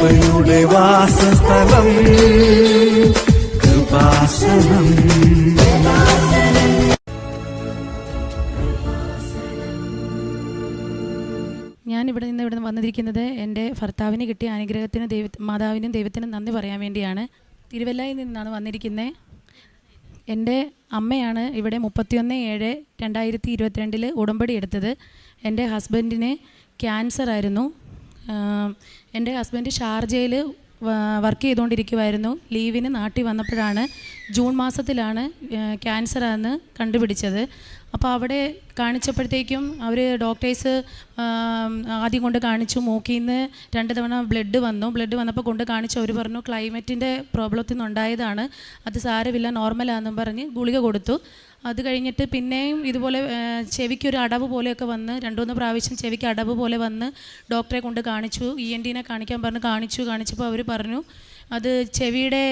കൃപയുടെ വാസസ്ഥലം കൃപാസനം. ഞാൻ ഇവിടെ വന്നിരിക്കുന്നത് എൻ്റെ ഭർത്താവിന് കിട്ടിയ അനുഗ്രഹത്തിന് മാതാവിനും ദൈവത്തിനും നന്ദി പറയാൻ വേണ്ടിയാണ്. തിരുവല്ലയിൽ നിന്നാണ് വന്നിരിക്കുന്നത്. എൻ്റെ അമ്മയാണ് ഇവിടെ 31/7/2022 ഉടമ്പടി എടുത്തത്. എൻ്റെ ഹസ്ബൻഡിന് ക്യാൻസറായിരുന്നു. എൻ്റെ ഹസ്ബൻഡ് ഷാർജയിൽ വർക്ക് ചെയ്തുകൊണ്ടിരിക്കുമായിരുന്നു. ലീവിന് നാട്ടിൽ വന്നപ്പോഴാണ് ജൂൺ മാസത്തിലാണ് ക്യാൻസറാണെന്ന് കണ്ടുപിടിച്ചത്. അപ്പോൾ അവിടെ കാണിച്ചപ്പോഴത്തേക്കും അവർ ഡോക്ടേഴ്സ് ആദ്യം കൊണ്ട് കാണിച്ചു. മൂക്കിൽ നിന്ന് 2 തവണ ബ്ലഡ് വന്നപ്പോൾ കൊണ്ട് കാണിച്ചു. അവർ പറഞ്ഞു ക്ലൈമറ്റിൻ്റെ പ്രോബ്ലത്തിൽ നിന്നുണ്ടായതാണ്, അത് സാരമില്ല, നോർമലാണെന്നും പറഞ്ഞ് ഗുളിക കൊടുത്തു. അത് കഴിഞ്ഞിട്ട് പിന്നെയും ഇതുപോലെ ചെവിക്കൊരു അടവ് പോലെയൊക്കെ വന്ന് 2-3 പ്രാവശ്യം ചെവിക്ക് അടവ് പോലെ വന്ന് ഡോക്ടറെ കൊണ്ട് കാണിച്ചു. ENT കാണിക്കാൻ പറഞ്ഞ് കാണിച്ചപ്പോൾ അവർ പറഞ്ഞു അത് ചെവിയുടെ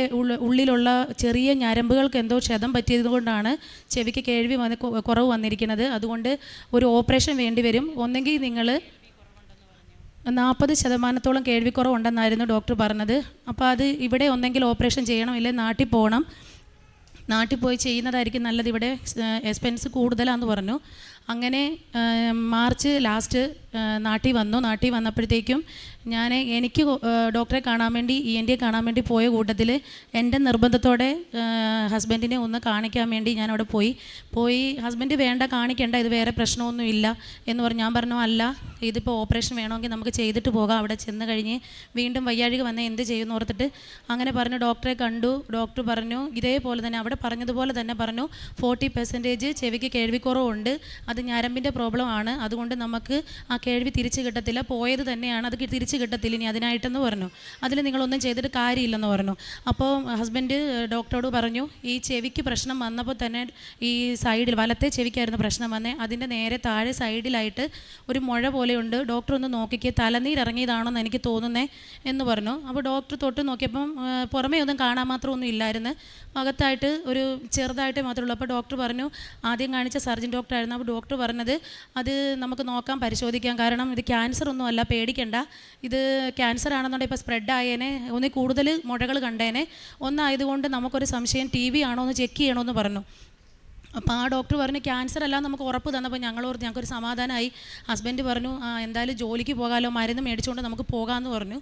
ഉള്ളിലുള്ള ചെറിയ ഞരമ്പുകൾക്ക് എന്തോ ക്ഷതം പറ്റിയത് കൊണ്ടാണ് ചെവിക്ക് കേൾവി കുറവ് വന്നിരിക്കുന്നത്. അതുകൊണ്ട് ഒരു ഓപ്പറേഷൻ വേണ്ടി വരും. ഒന്നെങ്കിൽ നിങ്ങൾ 40% കേൾവിക്കുറവുണ്ടെന്നായിരുന്നു ഡോക്ടർ പറഞ്ഞത്. അപ്പോൾ അത് ഇവിടെ ഒന്നെങ്കിൽ ഓപ്പറേഷൻ ചെയ്യണം, ഇല്ലെങ്കിൽ നാട്ടിൽ പോകണം. നാട്ടിൽ പോയി ചെയ്യുന്നതായിരിക്കും നല്ലത്, ഇവിടെ എക്സ്പെൻസ് കൂടുതലാണെന്ന് പറഞ്ഞു. അങ്ങനെ മാർച്ച് ലാസ്റ്റ് നാട്ടിൽ വന്നപ്പോഴത്തേക്കും എനിക്ക് ഡോക്ടറെ കാണാൻ വേണ്ടി ENT കാണാൻ വേണ്ടി പോയ കൂട്ടത്തിൽ എൻ്റെ നിർബന്ധത്തോടെ ഹസ്ബൻഡിനെ ഒന്ന് കാണിക്കാൻ വേണ്ടി ഞാൻ അവിടെ പോയി ഹസ്ബൻഡ് വേണ്ട, കാണിക്കേണ്ട, ഇത് വേറെ പ്രശ്നമൊന്നുമില്ല എന്ന് പറഞ്ഞു. ഞാൻ പറഞ്ഞു അല്ല, ഇതിപ്പോൾ ഓപ്പറേഷൻ വേണമെങ്കിൽ നമുക്ക് ചെയ്തിട്ട് പോകാം, അവിടെ ചെന്ന് കഴിഞ്ഞ് വീണ്ടും വയ്യാഴിക വന്ന് എന്ത് ചെയ്യുമെന്ന് ഓർത്തിട്ട് അങ്ങനെ പറഞ്ഞു. ഡോക്ടറെ കണ്ടു. ഡോക്ടർ പറഞ്ഞു ഇതേപോലെ തന്നെ അവിടെ പറഞ്ഞതുപോലെ തന്നെ പറഞ്ഞു 40% ചെവിക്ക് കേൾവിക്കുറവുണ്ട്, അത് ഞരമ്പിൻ്റെ പ്രോബ്ലം ആണ്, അതുകൊണ്ട് നമുക്ക് ആ കേൾവി തിരിച്ച് കിട്ടത്തില്ല, പോയത് തന്നെയാണ്, അത് തിരിച്ച് കിട്ടത്തില്ല ഇനി അതിനായിട്ടെന്ന് പറഞ്ഞു. അതിൽ നിങ്ങളൊന്നും ചെയ്തിട്ട് കാര്യമില്ലെന്ന് പറഞ്ഞു. അപ്പോൾ ഹസ്ബൻഡ് ഡോക്ടറോട് പറഞ്ഞു ഈ ചെവിക്ക് പ്രശ്നം വന്നപ്പോൾ തന്നെ ഈ സൈഡിൽ വലത്തെ ചെവിക്കായിരുന്നു പ്രശ്നം വന്നേ, അതിൻ്റെ നേരെ താഴെ സൈഡിലായിട്ട് ഒരു മുഴ പോലെയുണ്ട്, ഡോക്ടർ ഒന്ന് നോക്കിക്കേ, തലനീരിറങ്ങിയതാണെന്ന് എനിക്ക് തോന്നുന്നേ എന്ന് പറഞ്ഞു. അപ്പോൾ ഡോക്ടർ തൊട്ട് നോക്കിയപ്പം പുറമേ ഒന്നും കാണാൻ മാത്രമൊന്നും ഇല്ലായിരുന്നു, അകത്തായിട്ട് ഒരു ചെറുതായിട്ട് മാത്രമേ ഉള്ളൂ. അപ്പോൾ ഡോക്ടർ പറഞ്ഞു, ആദ്യം കാണിച്ച സർജൻ ഡോക്ടറായിരുന്നു. അപ്പോൾ ഡോക്ടർ പറഞ്ഞത് അത് നമുക്ക് നോക്കാം, പരിശോധിക്കാം, കാരണം ഇത് ക്യാൻസർ ഒന്നും അല്ല, പേടിക്കണ്ട, ഇത് ക്യാൻസർ ആണെന്നുണ്ടെങ്കിൽ ഇപ്പോൾ സ്പ്രെഡ് ആയേനെ, ഒന്നിൽ കൂടുതൽ മുഴകൾ കണ്ടേനെ, ഒന്നായതുകൊണ്ട് നമുക്കൊരു സംശയം TB ആണോ എന്ന് ചെക്ക് ചെയ്യണമെന്ന് പറഞ്ഞു. അപ്പോൾ ആ ഡോക്ടർ പറഞ്ഞു ക്യാൻസർ അല്ല നമുക്ക് ഉറപ്പ് തന്നപ്പോൾ ഞങ്ങൾക്കൊരു സമാധാനമായി. ഹസ്ബൻഡ് പറഞ്ഞു എന്തായാലും ജോലിക്ക് പോകാമല്ലോ, മരുന്ന് മേടിച്ചുകൊണ്ട് നമുക്ക് പോകാമെന്ന് പറഞ്ഞു.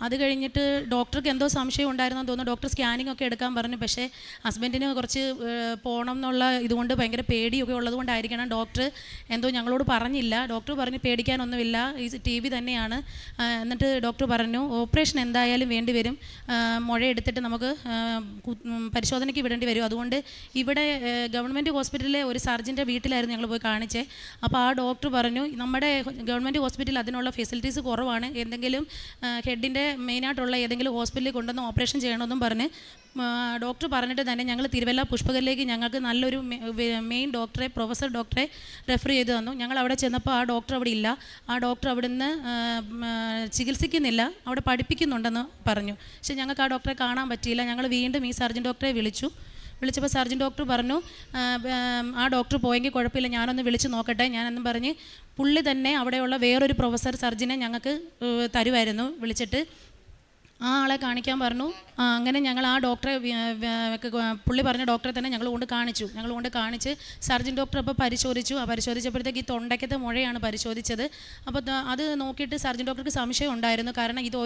അത് കഴിഞ്ഞിട്ട് ഡോക്ടർക്ക് എന്തോ സംശയം ഉണ്ടായിരുന്നെന്ന് തോന്നുന്നു. ഡോക്ടർ സ്കാനിങ് ഒക്കെ എടുക്കാൻ പറഞ്ഞു. പക്ഷേ ഹസ്ബൻഡിന് കുറച്ച് പോകണം എന്നുള്ള ഇതുകൊണ്ട് ഭയങ്കര പേടിയൊക്കെ ഉള്ളതുകൊണ്ടായിരിക്കണം ഡോക്ടർ എന്തോ ഞങ്ങളോട് പറഞ്ഞില്ല. ഡോക്ടർ പറഞ്ഞു പേടിക്കാനൊന്നുമില്ല, ഈ TB തന്നെയാണ്. എന്നിട്ട് ഡോക്ടർ പറഞ്ഞു ഓപ്പറേഷൻ എന്തായാലും വേണ്ടി വരും, മുഴ എടുത്തിട്ട് നമുക്ക് പരിശോധനയ്ക്ക് വിടേണ്ടി വരും. അതുകൊണ്ട് ഇവിടെ ഗവൺമെൻറ് ഹോസ്പിറ്റലിലെ ഒരു സർജൻ്റെ വീട്ടിലായിരുന്നു ഞങ്ങൾ പോയി കാണിച്ചേ. അപ്പോൾ ആ ഡോക്ടർ പറഞ്ഞു നമ്മുടെ ഗവൺമെൻറ് ഹോസ്പിറ്റലിൽ അതിനുള്ള ഫെസിലിറ്റീസ് കുറവാണ്, എന്തെങ്കിലും ഹെഡിൻ്റെ മെയിനായിട്ടുള്ള ഏതെങ്കിലും ഹോസ്പിറ്റലിൽ കൊണ്ടുവന്ന് ഓപ്പറേഷൻ ചെയ്യണമെന്നും പറഞ്ഞ് ഡോക്ടർ പറഞ്ഞിട്ട് തന്നെ ഞങ്ങൾ തിരുവല്ല പുഷ്പകലിലേക്ക് ഞങ്ങൾക്ക് നല്ലൊരു മെയിൻ ഡോക്ടറെ, പ്രൊഫസർ ഡോക്ടറെ റെഫർ ചെയ്ത് തന്നു. ഞങ്ങൾ അവിടെ ചെന്നപ്പോൾ ആ ഡോക്ടർ അവിടെ ഇല്ല, ആ ഡോക്ടർ അവിടെ നിന്ന് ചികിത്സിക്കുന്നില്ല, അവിടെ പഠിപ്പിക്കുന്നുണ്ടെന്ന് പറഞ്ഞു. പക്ഷേ ഞങ്ങൾക്ക് ആ ഡോക്ടറെ കാണാൻ പറ്റിയില്ല. ഞങ്ങൾ വീണ്ടും ഈ സർജൻ ഡോക്ടറെ വിളിച്ചപ്പോൾ സർജൻ ഡോക്ടർ പറഞ്ഞു ആ ഡോക്ടർ പോയെങ്കിൽ കുഴപ്പമില്ല, ഞാനൊന്ന് വിളിച്ച് നോക്കട്ടെ, ഞാനെന്നും പറഞ്ഞ് പുള്ളി തന്നെ അവിടെയുള്ള വേറൊരു പ്രൊഫസർ സർജനെ ഞങ്ങൾക്ക് തരുമായിരുന്നു വിളിച്ചിട്ട്. ആ ആളെ കാണിക്കാൻ പറഞ്ഞു. അങ്ങനെ ഞങ്ങൾ ആ ഡോക്ടറെ പുള്ളി പറഞ്ഞ ഡോക്ടറെ തന്നെ ഞങ്ങൾ കൊണ്ട് കാണിച്ച് സർജൻ ഡോക്ടർ അപ്പോൾ പരിശോധിച്ചപ്പോഴത്തേക്ക് ഈ തൊണ്ടയ്ക്കത്തെ മുഴയാണ് പരിശോധിച്ചത്. അപ്പോൾ അത് നോക്കിയിട്ട് സർജൻ ഡോക്ടർക്ക് സംശയം ഉണ്ടായിരുന്നു, കാരണം ഇത്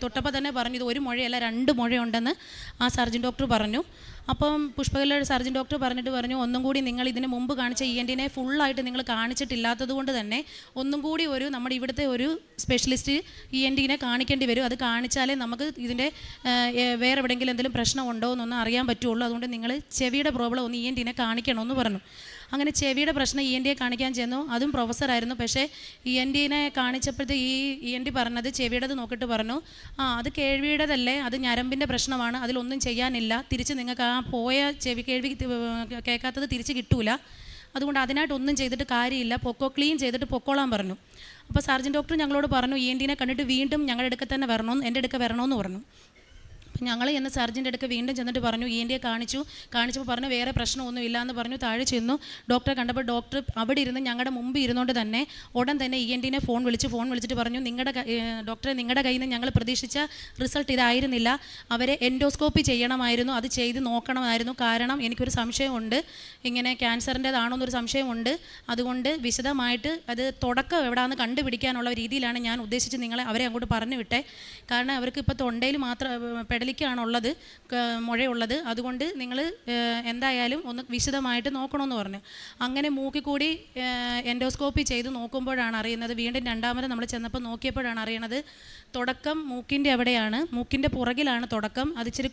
തൊട്ടപ്പോൾ തന്നെ പറഞ്ഞു ഇത് ഒരു മുഴയല്ല 2 മുഴയുണ്ടെന്ന് ആ സർജൻ ഡോക്ടർ പറഞ്ഞു. അപ്പം പുഷ്പകലയുടെ സർജൻ ഡോക്ടർ പറഞ്ഞു ഒന്നും കൂടി നിങ്ങൾ ഇതിന് മുമ്പ് കാണിച്ച ENT ഫുള്ളായിട്ട് നിങ്ങൾ കാണിച്ചിട്ടില്ലാത്തത് കൊണ്ട് തന്നെ ഒന്നും കൂടി നമ്മുടെ ഇവിടുത്തെ ഒരു സ്പെഷ്യലിസ്റ്റ് ENT കാണിക്കേണ്ടി വരും. അത് കാണിച്ചാലേ നമുക്ക് ഇതിൻ്റെ വേറെ എവിടെയെങ്കിലും എന്തെങ്കിലും പ്രശ്നമുണ്ടോ എന്നൊന്നും അറിയാൻ പറ്റുള്ളൂ. അതുകൊണ്ട് നിങ്ങൾ ചെവിയുടെ പ്രോബ്ലം ഒന്ന് ENT കാണിക്കണമെന്ന് പറഞ്ഞു. അങ്ങനെ ചെവിയുടെ പ്രശ്നം ENT കാണിക്കാൻ ചെന്നു. അതും പ്രൊഫസറായിരുന്നു. പക്ഷേ ENT കാണിച്ചപ്പോഴത്തെ ഈ ENT പറഞ്ഞത് ചെവിയുടേത് നോക്കിയിട്ട് പറഞ്ഞു അത് കേൾവിയുടേതല്ലേ, അത് ഞരമ്പിൻ്റെ പ്രശ്നമാണ്, അതിലൊന്നും ചെയ്യാനില്ല, തിരിച്ച് നിങ്ങൾക്ക് ആ പോയ കേൾവി കേൾക്കാത്തത് തിരിച്ച് കിട്ടൂല, അതുകൊണ്ട് അതിനായിട്ടൊന്നും ചെയ്തിട്ട് കാര്യമില്ല, ക്ലീൻ ചെയ്തിട്ട് പൊക്കോളാൻ പറഞ്ഞു. അപ്പോൾ സർജൻ ഡോക്ടർ ഞങ്ങളോട് പറഞ്ഞു ENT കണ്ടിട്ട് വീണ്ടും ഞങ്ങളുടെ അടുക്ക തന്നെ എൻ്റെ അടുക്ക വരണമെന്ന് പറഞ്ഞു. അപ്പം ഞങ്ങൾ ചെന്ന് സർജൻ്റെ അടുക്ക് വീണ്ടും ചെന്നിട്ട് പറഞ്ഞു ENT കാണിച്ചപ്പോൾ പറഞ്ഞു വേറെ പ്രശ്നമൊന്നും ഇല്ല എന്ന് പറഞ്ഞു. താഴെ ചെന്നു ഡോക്ടറെ കണ്ടപ്പോൾ ഡോക്ടർ അവിടെ ഇരുന്ന് ഞങ്ങളുടെ മുമ്പ് ഇരുന്നുകൊണ്ട് തന്നെ ഉടൻ തന്നെ ENTനെ ഫോൺ വിളിച്ചിട്ട് പറഞ്ഞു, ഡോക്ടറെ നിങ്ങളുടെ കയ്യിൽ നിന്ന് ഞങ്ങൾ പ്രതീക്ഷിച്ച റിസൾട്ട് ഇതായിരുന്നില്ല, അവരെ എൻഡോസ്കോപ്പി ചെയ്യണമായിരുന്നു, അത് ചെയ്ത് നോക്കണമായിരുന്നു. കാരണം എനിക്കൊരു സംശയമുണ്ട്, ഇങ്ങനെ ക്യാൻസറിൻ്റെതാണോ എന്നൊരു സംശയമുണ്ട്. അതുകൊണ്ട് വിശദമായിട്ട് അത് തുടക്കം എവിടെയാണെന്ന് കണ്ടുപിടിക്കാനുള്ള രീതിയിലാണ് ഞാൻ ഉദ്ദേശിച്ച് അവരെ അങ്ങോട്ട് പറഞ്ഞു വിട്ടേ. കാരണം അവർക്ക് ഇപ്പോൾ തൊണ്ടയിൽ മാത്രം പെടലിക്കാണുള്ളത്, മുഴയുള്ളത്. അതുകൊണ്ട് നിങ്ങൾ എന്തായാലും ഒന്ന് വിശദമായിട്ട് നോക്കണമെന്ന് പറഞ്ഞു. അങ്ങനെ മൂക്കിൽ കൂടി എൻഡോസ്കോപ്പി ചെയ്ത് നോക്കുമ്പോഴാണ് അറിയുന്നത്, വീണ്ടും രണ്ടാമത് നമ്മൾ ചെന്നപ്പോൾ നോക്കിയപ്പോഴാണ് അറിയണത് തുടക്കം മൂക്കിൻ്റെ അവിടെയാണ്, മൂക്കിൻ്റെ പുറകിലാണ് തുടക്കം. അത് ഇച്ചിരി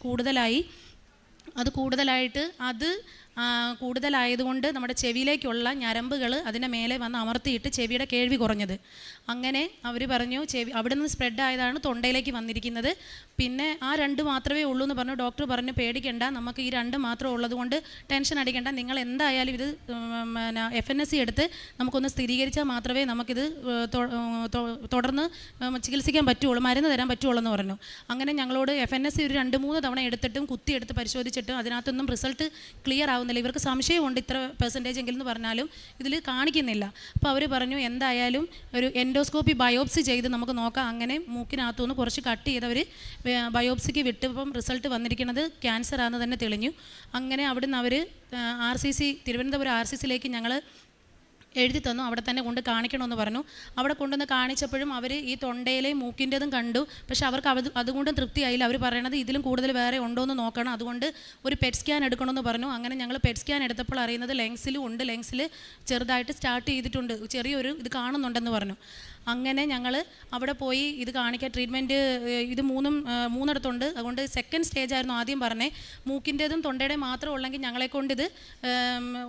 കൂടുതലായതുകൊണ്ട് നമ്മുടെ ചെവിയിലേക്കുള്ള ഞരമ്പുകൾ അതിൻ്റെ മേലെ വന്ന് അമർത്തിയിട്ട് ചെവിയുടെ കേൾവി കുറഞ്ഞത്. അങ്ങനെ അവർ പറഞ്ഞു അവിടെ നിന്ന് സ്പ്രെഡ് ആയതാണ് തൊണ്ടയിലേക്ക് വന്നിരിക്കുന്നത്. പിന്നെ ആ 2 മാത്രമേ ഉള്ളൂ എന്ന് പറഞ്ഞു. ഡോക്ടർ പറഞ്ഞു പേടിക്കണ്ട, നമുക്ക് ഈ 2 മാത്രം ഉള്ളത് കൊണ്ട് ടെൻഷൻ അടിക്കേണ്ട, നിങ്ങൾ എന്തായാലും ഇത് FNSC എടുത്ത് നമുക്കൊന്ന് സ്ഥിരീകരിച്ചാൽ മാത്രമേ നമുക്കിത് തുടർന്ന് ചികിത്സിക്കാൻ പറ്റുള്ളൂ, മരുന്ന് തരാൻ പറ്റുള്ളൂ എന്ന് പറഞ്ഞു. അങ്ങനെ ഞങ്ങളോട് FNSC ഒരു 2-3 തവണ എടുത്തിട്ടും കുത്തിയെടുത്ത് പരിശോധിച്ചിട്ടും അതിനകത്തൊന്നും റിസൾട്ട് ക്ലിയർ ആവുന്നില്ല. ഇവർക്ക് സംശയമുണ്ട് ഇത്ര പെർസെൻറ്റേജ് എങ്കിലും എന്ന് പറഞ്ഞാലും ഇതിൽ കാണിക്കുന്നില്ല. അപ്പോൾ അവർ പറഞ്ഞു എന്തായാലും ഒരു എൻഡോസ്കോപ്പി ബയോപ്സി ചെയ്ത് നമുക്ക് നോക്കാം. അങ്ങനെ മൂക്കിനകത്തുനിന്ന് കുറച്ച് കട്ട് ചെയ്തവർ ബയോപ്സിക്ക് വിട്ടപ്പം റിസൾട്ട് വന്നിരിക്കുന്നത് ക്യാൻസർ ആണെന്ന് തന്നെ തെളിഞ്ഞു. അങ്ങനെ അവിടുന്ന് അവർ തിരുവനന്തപുരം RCCയിലേക്ക് ഞങ്ങൾ എഴുതി തന്നു, അവിടെ തന്നെ കൊണ്ട് കാണിക്കണമെന്ന് പറഞ്ഞു. അവിടെ കൊണ്ടുവന്ന് കാണിച്ചപ്പോഴും അവർ ഈ തൊണ്ടയിലെയും മൂക്കിൻ്റെതും കണ്ടു. പക്ഷേ അവർക്ക് അതുകൊണ്ടും തൃപ്തിയായില്ല. അവർ പറയണത് ഇതിലും കൂടുതൽ വേറെ ഉണ്ടോ എന്ന് നോക്കണം, അതുകൊണ്ട് ഒരു PET സ്കാൻ എടുക്കണമെന്ന് പറഞ്ഞു. അങ്ങനെ ഞങ്ങൾ PET സ്കാൻ എടുത്തപ്പോൾ അറിയുന്നത് ലെങ്സിലും ഉണ്ട്, ലെങ്സിൽ ചെറുതായിട്ട് സ്റ്റാർട്ട് ചെയ്തിട്ടുണ്ട്, ചെറിയൊരു ഇത് കാണുന്നുണ്ടെന്ന് പറഞ്ഞു. അങ്ങനെ ഞങ്ങൾ അവിടെ പോയി ഇത് കാണിക്കാൻ ട്രീറ്റ്മെൻറ്റ് ഇത് മൂന്നിടത്തുണ്ട്. അതുകൊണ്ട് സെക്കൻഡ് സ്റ്റേജ് ആയിരുന്നു ആദ്യം പറഞ്ഞേ. മൂക്കിൻ്റെതും തൊണ്ടയുടെയും മാത്രം ഉള്ളെങ്കിൽ ഞങ്ങളെക്കൊണ്ട് ഇത്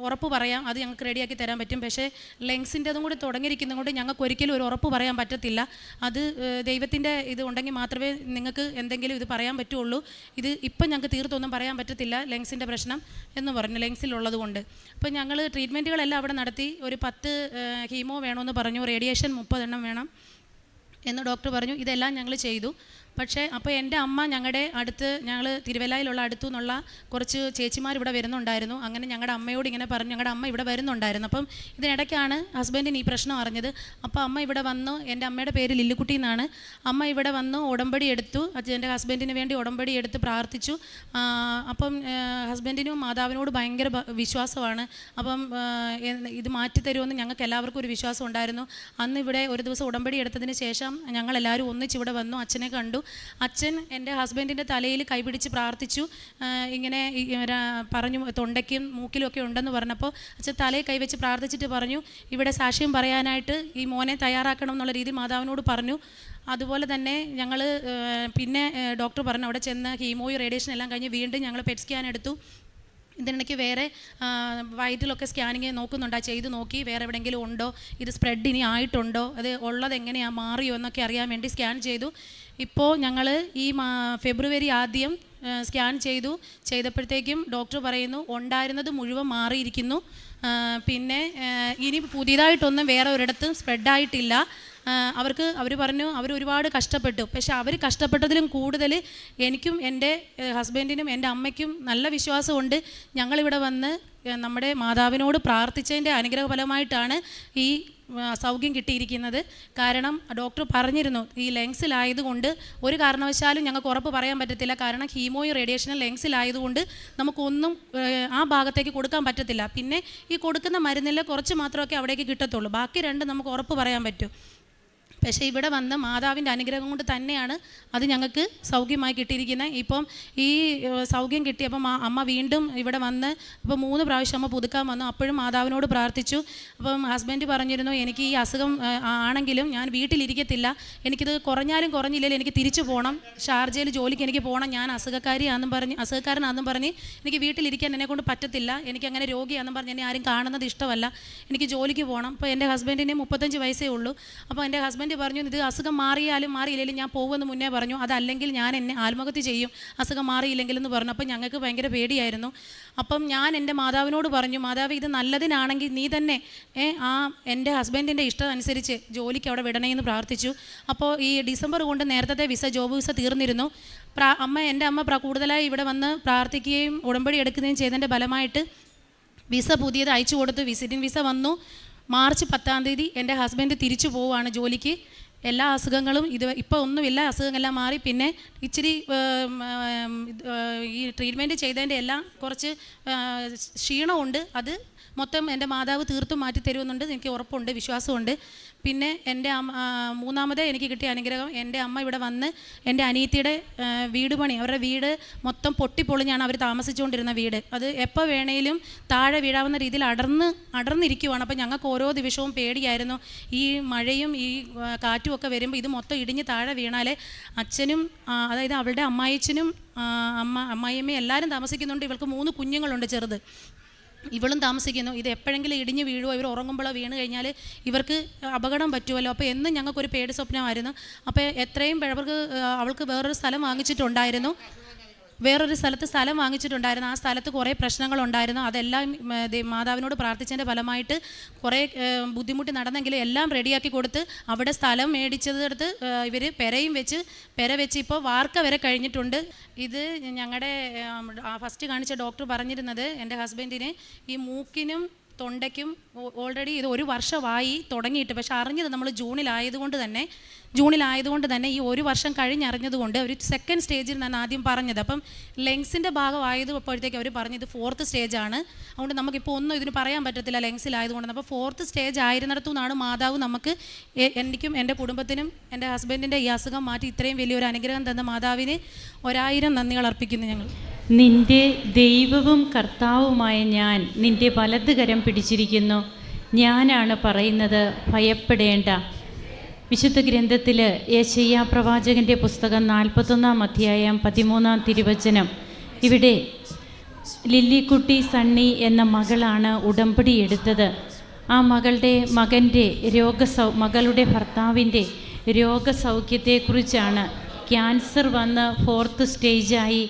ഉറപ്പ് പറയാം, അത് ഞങ്ങൾക്ക് റെഡിയാക്കി തരാൻ പറ്റും. പക്ഷേ ലെങ്സിൻ്റെതും കൂടി തുടങ്ങിയിരിക്കുന്നത് കൊണ്ട് ഞങ്ങൾക്ക് ഒരിക്കലും ഒരു ഉറപ്പ് പറയാൻ പറ്റത്തില്ല. അത് ദൈവത്തിൻ്റെ ഇത് ഉണ്ടെങ്കിൽ മാത്രമേ നിങ്ങൾക്ക് എന്തെങ്കിലും ഇത് പറയാൻ പറ്റുള്ളൂ. ഇത് ഇപ്പം ഞങ്ങൾക്ക് തീർത്തൊന്നും പറയാൻ പറ്റത്തില്ല ലെങ്സിൻ്റെ പ്രശ്നം എന്ന് പറഞ്ഞു, ലെങ്സിലുള്ളത് കൊണ്ട്. അപ്പോൾ ഞങ്ങൾ ട്രീറ്റ്മെൻറ്റുകളെല്ലാം അവിടെ നടത്തി. ഒരു 10 ഹീമോ വേണമെന്ന് പറഞ്ഞു, റേഡിയേഷൻ 30 എണ്ണം വേണം എന്ന് ഡോക്ടർ പറഞ്ഞു. ഇതെല്ലാം ഞങ്ങൾ ചെയ്തു. പക്ഷേ അപ്പോൾ എൻ്റെ അമ്മ ഞങ്ങളുടെ അടുത്ത്, ഞങ്ങൾ തിരുവല്ലയിലുള്ള അടുത്തു നിന്നുള്ള കുറച്ച് ചേച്ചിമാർ ഇവിടെ വരുന്നുണ്ടായിരുന്നു. അങ്ങനെ ഞങ്ങളുടെ അമ്മയോട് ഇങ്ങനെ പറഞ്ഞു, ഞങ്ങളുടെ അമ്മ ഇവിടെ വരുന്നുണ്ടായിരുന്നു. അപ്പം ഇതിനിടയ്ക്കാണ് ഹസ്ബൻഡിന് ഈ പ്രശ്നം അറിഞ്ഞത്. അപ്പോൾ അമ്മ ഇവിടെ വന്നു, എൻ്റെ അമ്മയുടെ പേര് ലില്ലിക്കുട്ടി എന്നാണ്. അമ്മ ഇവിടെ വന്നു ഉടമ്പടി എടുത്തു, എൻ്റെ ഹസ്ബൻഡിന് വേണ്ടി ഉടമ്പടി എടുത്ത് പ്രാർത്ഥിച്ചു. അപ്പം ഹസ്ബൻഡിനും മാതാവിനോട് ഭയങ്കര വിശ്വാസമാണ്. അപ്പം ഇത് മാറ്റിത്തരുമെന്ന് ഞങ്ങൾക്ക് എല്ലാവർക്കും ഒരു വിശ്വാസം ഉണ്ടായിരുന്നു. അന്ന് ഇവിടെ ഒരു ദിവസം ഉടമ്പടി എടുത്തതിന് ശേഷം ഞങ്ങളെല്ലാവരും ഒന്നിച്ച് ഇവിടെ വന്നു, അച്ഛനെ കണ്ടു. അച്ഛൻ എൻ്റെ ഹസ്ബൻഡിൻ്റെ തലയിൽ കൈപിടിച്ച് പ്രാർത്ഥിച്ചു. ഇങ്ങനെ പറഞ്ഞു തൊണ്ടയ്ക്കും മൂക്കിലും ഒക്കെ ഉണ്ടെന്ന് പറഞ്ഞപ്പോൾ അച്ഛൻ തലയിൽ കൈവച്ച് പ്രാർത്ഥിച്ചിട്ട് പറഞ്ഞു ഇവിടെ സാക്ഷ്യം പറയാനായിട്ട് ഈ മോനെ തയ്യാറാക്കണം എന്നുള്ള രീതിയിൽ മാതാവിനോട് പറഞ്ഞു. അതുപോലെ തന്നെ ഞങ്ങൾ പിന്നെ ഡോക്ടർ പറഞ്ഞു അവിടെ ചെന്ന് ഹീമോയും റേഡിയേഷൻ എല്ലാം കഴിഞ്ഞ് വീണ്ടും ഞങ്ങൾ PET സ്കാൻ എടുത്തു. ഇതിനിടയ്ക്ക് വേറെ വയറ്റിലൊക്കെ സ്കാനിങ് നോക്കുന്നുണ്ട്, ചെയ്ത് നോക്കി വേറെ എവിടെയെങ്കിലും ഉണ്ടോ, ഇത് സ്പ്രെഡ് ഇനി ആയിട്ടുണ്ടോ, അത് ഉള്ളത് എങ്ങനെയാണ് മാറിയോ എന്നൊക്കെ അറിയാൻ വേണ്ടി സ്കാൻ ചെയ്തു. ഇപ്പോൾ ഞങ്ങൾ ഈ ഫെബ്രുവരി ആദ്യം സ്കാൻ ചെയ്തപ്പോഴത്തേക്കും ഡോക്ടർ പറയുന്നു ഉണ്ടായിരുന്നത് മുഴുവൻ മാറിയിരിക്കുന്നു, പിന്നെ ഇനി പുതിയതായിട്ടൊന്നും വേറെ ഒരിടത്തും സ്പ്രെഡായിട്ടില്ല. അവർ പറഞ്ഞു അവർ ഒരുപാട് കഷ്ടപ്പെട്ടു. പക്ഷെ അവർ കഷ്ടപ്പെട്ടതിലും കൂടുതൽ എനിക്കും എൻ്റെ ഹസ്ബൻഡിനും എൻ്റെ അമ്മയ്ക്കും നല്ല വിശ്വാസമുണ്ട്. ഞങ്ങളിവിടെ വന്ന് നമ്മുടെ മാതാവിനോട് പ്രാർത്ഥിച്ചതിൻ്റെ അനുഗ്രഹഫലമായിട്ടാണ് ഈ സൗഖ്യം കിട്ടിയിരിക്കുന്നത്. കാരണം ഡോക്ടർ പറഞ്ഞിരുന്നു ഈ ലെങ്സിലായതുകൊണ്ട് ഒരു കാരണവശാലും ഞങ്ങൾക്ക് ഉറപ്പ് പറയാൻ പറ്റത്തില്ല. കാരണം ഹീമോയും റേഡിയേഷനും ലെങ്സിലായതുകൊണ്ട് നമുക്കൊന്നും ആ ഭാഗത്തേക്ക് കൊടുക്കാൻ പറ്റത്തില്ല. പിന്നെ ഈ കൊടുക്കുന്ന മരുന്നിൽ കുറച്ച് മാത്രമൊക്കെ അവിടേക്ക് കിട്ടത്തുള്ളൂ, ബാക്കി 2 നമുക്ക് ഉറപ്പ് പറയാൻ പറ്റും. പക്ഷേ ഇവിടെ വന്ന് മാതാവിൻ്റെ അനുഗ്രഹം കൊണ്ട് തന്നെയാണ് അത് ഞങ്ങൾക്ക് സൗഖ്യമായി കിട്ടിയിരിക്കുന്നത്. ഇപ്പം ഈ സൗഖ്യം കിട്ടിയപ്പം അമ്മ വീണ്ടും ഇവിടെ വന്ന് ഇപ്പോൾ 3 പ്രാവശ്യം അമ്മ പുതുക്കാൻ വന്നു. അപ്പോഴും മാതാവിനോട് പ്രാർത്ഥിച്ചു. അപ്പം ഹസ്ബൻഡ് പറഞ്ഞിരുന്നു എനിക്ക് ഈ അസുഖം ആണെങ്കിലും ഞാൻ വീട്ടിലിരിക്കത്തില്ല, എനിക്കിത് കുറഞ്ഞാലും കുറഞ്ഞില്ലെങ്കിലും എനിക്ക് തിരിച്ചു പോകണം, ഷാർജയിൽ ജോലിക്ക് എനിക്ക് പോകണം, ഞാൻ അസുഖക്കാരനാണെന്നും പറഞ്ഞ് എനിക്ക് വീട്ടിലിരിക്കാൻ എന്നെക്കൊണ്ട് പറ്റത്തില്ല, എനിക്കങ്ങനെ രോഗിയാണെന്നും പറഞ്ഞ് എന്നെ ആരും കാണുന്നത് ഇഷ്ടമല്ല, എനിക്ക് ജോലിക്ക് പോകണം. അപ്പോൾ എൻ്റെ ഹസ്ബൻഡിന് 35 വയസ്സേ ഉള്ളൂ. അപ്പോൾ എൻ്റെ ഹസ്ബൻഡ് ഹസ്ബൻഡ് പറഞ്ഞു ഇത് അസുഖം മാറിയാലും മാറിയില്ലെങ്കിലും ഞാൻ പോകുമെന്ന് മുന്നേ പറഞ്ഞു, അതല്ലെങ്കിൽ ഞാൻ എന്നെ ആത്മഹത്യ ചെയ്യും അസുഖം മാറിയില്ലെങ്കിലെന്ന് പറഞ്ഞു. അപ്പം ഞങ്ങൾക്ക് ഭയങ്കര പേടിയായിരുന്നു. അപ്പം ഞാൻ എൻ്റെ മാതാവിനോട് പറഞ്ഞു, മാതാവ് ഇത് നല്ലതിനാണെങ്കിൽ നീ തന്നെ എൻ്റെ ഹസ്ബൻഡിൻ്റെ ഇഷ്ടം അനുസരിച്ച് ജോലിക്ക് അവിടെ വിടണമെന്ന് പ്രാർത്ഥിച്ചു. അപ്പോൾ ഈ ഡിസംബർ കൊണ്ട് നേരത്തെ ജോബ് വിസ തീർന്നിരുന്നു. എൻ്റെ അമ്മ കൂടുതലായി ഇവിടെ വന്ന് പ്രാർത്ഥിക്കുകയും ഉടമ്പടി എടുക്കുകയും ചെയ്തതിൻ്റെ ഫലമായിട്ട് വിസ പുതിയത് അയച്ചു കൊടുത്തു. വിസിറ്റിംഗ് വിസ വന്നു. മാർച്ച് 10-ാം തീയതി എൻ്റെ ഹസ്ബൻഡ് തിരിച്ചു പോവുകയാണ് ജോലിക്ക്. എല്ലാ അസുഖങ്ങളും ഇപ്പോൾ ഒന്നുമില്ല, അസുഖങ്ങളെല്ലാം മാറി. പിന്നെ ഇച്ചിരി ഈ ട്രീറ്റ്മെൻറ്റ് ചെയ്തതിൻ്റെ എല്ലാം കുറച്ച് ക്ഷീണമുണ്ട്. അത് മൊത്തം എൻ്റെ മാതാവ് തീർത്തും മാറ്റി തരുമെന്നുണ്ട്, എനിക്ക് ഉറപ്പുണ്ട്, വിശ്വാസമുണ്ട്. പിന്നെ എൻ്റെ മൂന്നാമതേ എനിക്ക് കിട്ടിയ അനുഗ്രഹം, എൻ്റെ അമ്മ ഇവിടെ വന്ന് എൻ്റെ അനിയത്തിയുടെ വീട് പണി, അവരുടെ വീട് മൊത്തം പൊട്ടിപ്പൊളിഞ്ഞാണ് അവർ താമസിച്ചുകൊണ്ടിരുന്ന വീട്. അത് എപ്പോൾ വേണേലും താഴെ വീഴാവുന്ന രീതിയിൽ അടർന്നിരിക്കുവാണ്. അപ്പോൾ ഞങ്ങൾക്ക് ഓരോ ദിവസവും പേടിയായിരുന്നു. ഈ മഴയും ഈ കാറ്റും ഒക്കെ വരുമ്പോൾ ഇത് മൊത്തം ഇടിഞ്ഞ് താഴെ വീണാലേ അച്ഛനും അതായത് അവളുടെ അമ്മായിച്ചനും അമ്മായിയമ്മയും എല്ലാവരും താമസിക്കുന്നുണ്ട്. ഇവൾക്ക് 3 കുഞ്ഞുങ്ങളുണ്ട്, ചെറുത് ഇവളും താമസിക്കുന്നു. ഇത് എപ്പോഴെങ്കിലും ഇടിഞ്ഞ് വീഴുമോ, ഇവർ ഉറങ്ങുമ്പോഴോ വീണ് കഴിഞ്ഞാൽ ഇവർക്ക് അപകടം പറ്റുമല്ലോ. അപ്പോൾ എന്നും ഞങ്ങൾക്കൊരു പേടി സ്വപ്നമായിരുന്നു. അപ്പോൾ എത്രയും അവൾക്ക് വേറൊരു സ്ഥലം വാങ്ങിച്ചിട്ടുണ്ടായിരുന്നു. ആ സ്ഥലത്ത് കുറേ പ്രശ്നങ്ങളുണ്ടായിരുന്നു. അതെല്ലാം മാതാവിനോട് പ്രാർത്ഥിച്ചതിൻ്റെ ഫലമായിട്ട് കുറേ ബുദ്ധിമുട്ടി നടന്നെങ്കിലും എല്ലാം റെഡിയാക്കി കൊടുത്ത് അവിടെ സ്ഥലം മേടിച്ചതെടുത്ത് ഇവർ പെര വെച്ച് ഇപ്പോൾ വാർക്ക വരെ കഴിഞ്ഞിട്ടുണ്ട്. ഇത് ഞങ്ങളുടെ ഫസ്റ്റ് കാണിച്ച ഡോക്ടർ പറഞ്ഞിരുന്നത് എൻ്റെ ഹസ്ബൻഡിന് ഈ മൂക്കിനും തൊണ്ടയ്ക്കും ഓൾറെഡി ഇത് 1 വർഷമായി തുടങ്ങിയിട്ട്, പക്ഷെ അറിഞ്ഞത് നമ്മൾ ജൂണിലായതുകൊണ്ട് തന്നെ ഈ 1 വർഷം കഴിഞ്ഞറിഞ്ഞതുകൊണ്ട് ഒരു 2nd സ്റ്റേജിൽ ഞാൻ ആദ്യം പറഞ്ഞത്. അപ്പം ലെങ്സിൻ്റെ ഭാഗമായപ്പോഴത്തേക്ക് അവർ പറഞ്ഞത് 4th സ്റ്റേജാണ്. അതുകൊണ്ട് നമുക്കിപ്പോൾ ഒന്നും ഇതിന് പറയാൻ പറ്റത്തില്ല ലെങ്സിലായതുകൊണ്ട്. അപ്പോൾ 4th സ്റ്റേജ് ആയിരുന്നിടത്തു നിന്നാണ് മാതാവ് നമുക്ക് എനിക്കും എൻ്റെ കുടുംബത്തിനും എൻ്റെ ഹസ്ബൻഡിൻ്റെ ഈ അസുഖം മാറ്റി ഇത്രയും വലിയൊരു അനുഗ്രഹം തന്ന മാതാവിന് 1000 നന്ദികൾ അർപ്പിക്കുന്നു ഞങ്ങൾ. നിന്റെ ദൈവവും കർത്താവുമായ ഞാൻ നിന്റെ വലതുകരം പിടിച്ചിരിക്കുന്നു. ഞാനാണ് പറയുന്നത്, ഭയപ്പെടേണ്ട. വിശുദ്ധ ഗ്രന്ഥത്തിൽ യെശയ്യാ പ്രവാചകൻ്റെ പുസ്തകം 41-ാം അധ്യായം 13-ാം തിരുവചനം. ഇവിടെ ലില്ലിക്കുട്ടി സണ്ണി എന്ന മകളാണ് ഉടമ്പടി എടുത്തത്. ആ മകളുടെ ഭർത്താവിൻ്റെ രോഗസൗഖ്യത്തെക്കുറിച്ചാണ്. ക്യാൻസർ വന്ന് 4th സ്റ്റേജായി.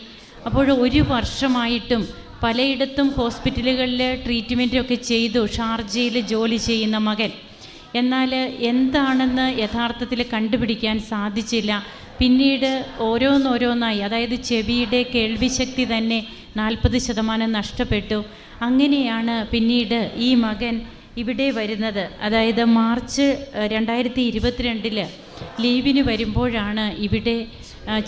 അപ്പോൾ 1 വർഷമായിട്ടും പലയിടത്തും ഹോസ്പിറ്റലുകളിൽ ട്രീറ്റ്മെൻറ്റൊക്കെ ചെയ്തു, ഷാർജയിൽ ജോലി ചെയ്യുന്ന മകൻ. എന്നാൽ എന്താണെന്ന് യഥാർത്ഥത്തിൽ കണ്ടുപിടിക്കാൻ സാധിച്ചില്ല. പിന്നീട് ഓരോന്നോരോന്നായി, അതായത് ചെവിയുടെ കേൾവിശക്തി തന്നെ 40% നഷ്ടപ്പെട്ടു. അങ്ങനെയാണ് പിന്നീട് ഈ മകൻ ഇവിടെ വരുന്നത്. അതായത് മാർച്ച് 2022 ലീവിന് വരുമ്പോഴാണ് ഇവിടെ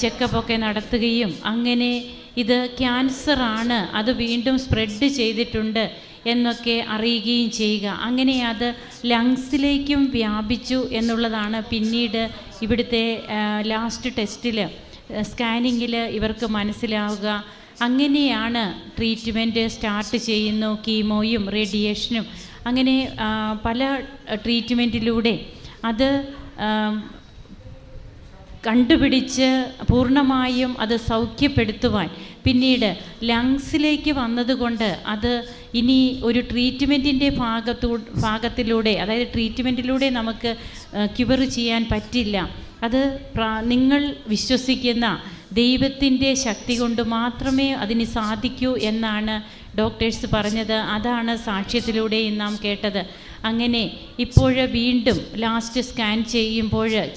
ചെക്കപ്പൊക്കെ നടത്തുകയും അങ്ങനെ ഇത് ക്യാൻസറാണ്, അത് വീണ്ടും സ്പ്രെഡ് ചെയ്തിട്ടുണ്ട് എന്നൊക്കെ അറിയുകയും ചെയ്യുക. അങ്ങനെ അത് ലങ്സിലേക്കും വ്യാപിച്ചു എന്നുള്ളതാണ് പിന്നീട് ഇവിടുത്തെ ലാസ്റ്റ് ടെസ്റ്റിൽ സ്കാനിങ്ങിൽ ഇവർക്ക് മനസ്സിലാവുക. അങ്ങനെയാണ് ട്രീറ്റ്മെൻറ്റ് സ്റ്റാർട്ട് ചെയ്യുന്നു. കീമോയും റേഡിയേഷനും അങ്ങനെ പല ട്രീറ്റ്മെൻറ്റിലൂടെ അത് കണ്ടുപിടിച്ച് പൂർണ്ണമായും അത് സൗഖ്യപ്പെടുത്തുവാൻ പിന്നീട് ലങ്സിലേക്ക് വന്നതുകൊണ്ട് അത് ഇനി ഒരു ട്രീറ്റ്മെൻറ്റിൻ്റെ ഭാഗത്തിലൂടെ, അതായത് ട്രീറ്റ്മെൻറ്റിലൂടെ നമുക്ക് ക്യൂർ ചെയ്യാൻ പറ്റില്ല. അത് നിങ്ങൾ വിശ്വസിക്കുന്ന ദൈവത്തിൻ്റെ ശക്തി കൊണ്ട് മാത്രമേ അതിന് സാധിക്കൂ എന്നാണ് ഡോക്ടേഴ്സ് പറഞ്ഞത്. അതാണ് സാക്ഷ്യത്തിലൂടെയും നാം കേട്ടത്. അങ്ങനെ ഇപ്പോൾ വീണ്ടും ലാസ്റ്റ് സ്കാൻ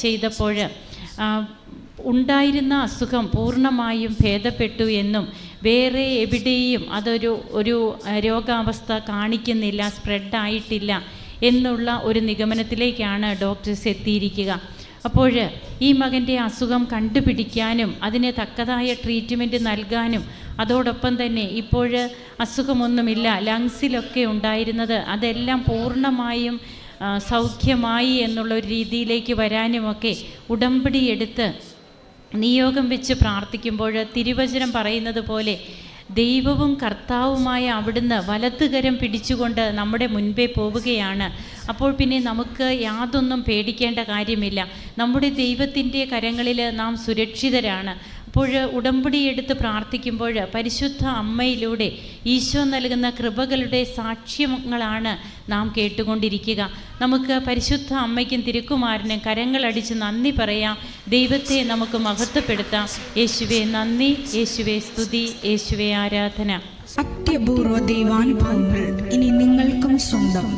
ചെയ്തപ്പോൾ ഉണ്ടായിരുന്ന അസുഖം പൂർണ്ണമായും ഭേദപ്പെട്ടു എന്നും വേറെ എവിടെയും ഒരു രോഗാവസ്ഥ കാണിക്കുന്നില്ല, സ്പ്രെഡായിട്ടില്ല എന്നുള്ള ഒരു നിഗമനത്തിലേക്കാണ് ഡോക്ടേഴ്സ് എത്തിയിരിക്കുക. അപ്പോൾ ഈ മകൻ്റെ അസുഖം കണ്ടുപിടിക്കാനും അതിന് തക്കതായ ട്രീറ്റ്മെൻറ്റ് നൽകാനും അതോടൊപ്പം തന്നെ ഇപ്പോൾ അസുഖമൊന്നുമില്ല, ലങ്സിലൊക്കെ ഉണ്ടായിരുന്നത് അതെല്ലാം പൂർണ്ണമായും സൗഖ്യമായി എന്നുള്ളൊരു രീതിയിലേക്ക് വരാനുമൊക്കെ ഉടമ്പടി എടുത്ത് നിയോഗം വെച്ച് പ്രാർത്ഥിക്കുമ്പോൾ തിരുവചനം പറയുന്നത് പോലെ ദൈവവും കർത്താവുമായ അവിടുന്ന് വലത്തുകരം പിടിച്ചുകൊണ്ട് നമ്മുടെ മുൻപേ പോവുകയാണ്. അപ്പോൾ പിന്നെ നമുക്ക് യാതൊന്നും പേടിക്കേണ്ട കാര്യമില്ല. നമ്മുടെ ദൈവത്തിൻ്റെ കരങ്ങളിൽ നാം സുരക്ഷിതരാണ്. അപ്പോൾ അപ്പോൾ ഉടമ്പടി എടുത്ത് പ്രാർത്ഥിക്കുമ്പോൾ പരിശുദ്ധ അമ്മയിലൂടെ ഈശോ നൽകുന്ന കൃപകളുടെ സാക്ഷ്യങ്ങളാണ് നാം കേട്ടുകൊണ്ടിരിക്കുക. നമുക്ക് പരിശുദ്ധ അമ്മയ്ക്കും തിരുക്കുമാരനും കരങ്ങളടിച്ച് നന്ദി പറയാം. ദൈവത്തെ നമുക്ക് മഹത്വപ്പെടുത്താം. യേശുവേ നന്ദി, യേശുവേ സ്തുതി, യേശുവേ ആരാധന. അത്യപൂർവ ദൈവാനുഭവങ്ങൾ ഇനി നിങ്ങൾക്കും സ്വന്തം.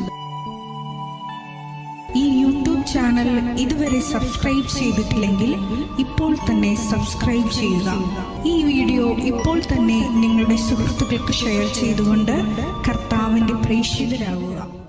ഈ യൂട്യൂബ് ചാനൽ ഇതുവരെ സബ്സ്ക്രൈബ് ചെയ്തിട്ടില്ലെങ്കിൽ ഇപ്പോൾ തന്നെ സബ്സ്ക്രൈബ് ചെയ്യുക. ഈ വീഡിയോ ഇപ്പോൾ തന്നെ നിങ്ങളുടെ സുഹൃത്തുക്കൾക്ക് ഷെയർ ചെയ്തുകൊണ്ട് കർത്താവിൻ്റെ പ്രേക്ഷിതരാകുക.